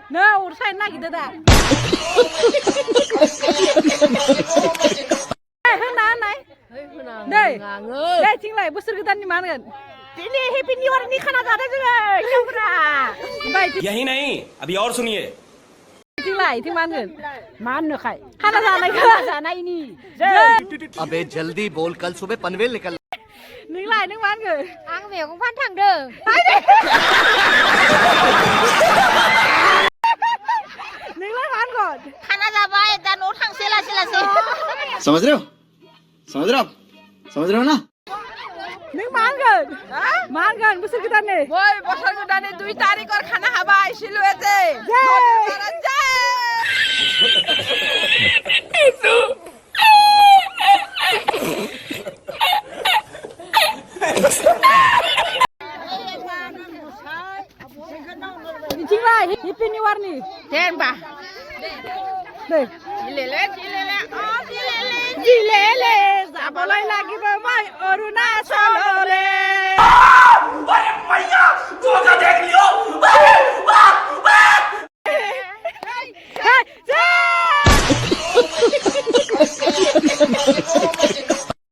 No, urusan lagi dah. Henang nai. Deh, deh cinglah, busur kita ni mana kan? Ini happy new year ni खाना ज़्यादा juga, क्या बाई यही नहीं अभी और सुनिए cinglah, itu mana kan? Mana kai? खाना ज़्यादा ini. अबे जल्दी बोल कल सुबह पनवेल निकल Ninglah, ning mana kan? Ang mèo cũng phát thằng đờ. Ninglah mana kan? Khana ra bay ta nốt thằng xe là xe. समझ रहे हो समझ रहे हो ना Ning mana kan? Mana kan? Busur kita ni. Boy, বছর গুদানে 2 তারিখ আর খানা খাবা আইছিল এতে Cinglah, happy new year ni. দেন বা Deh. চিলেলে চিলেলে ও চিলেলে Jilele, zabalai lagi bamai, oruna solo.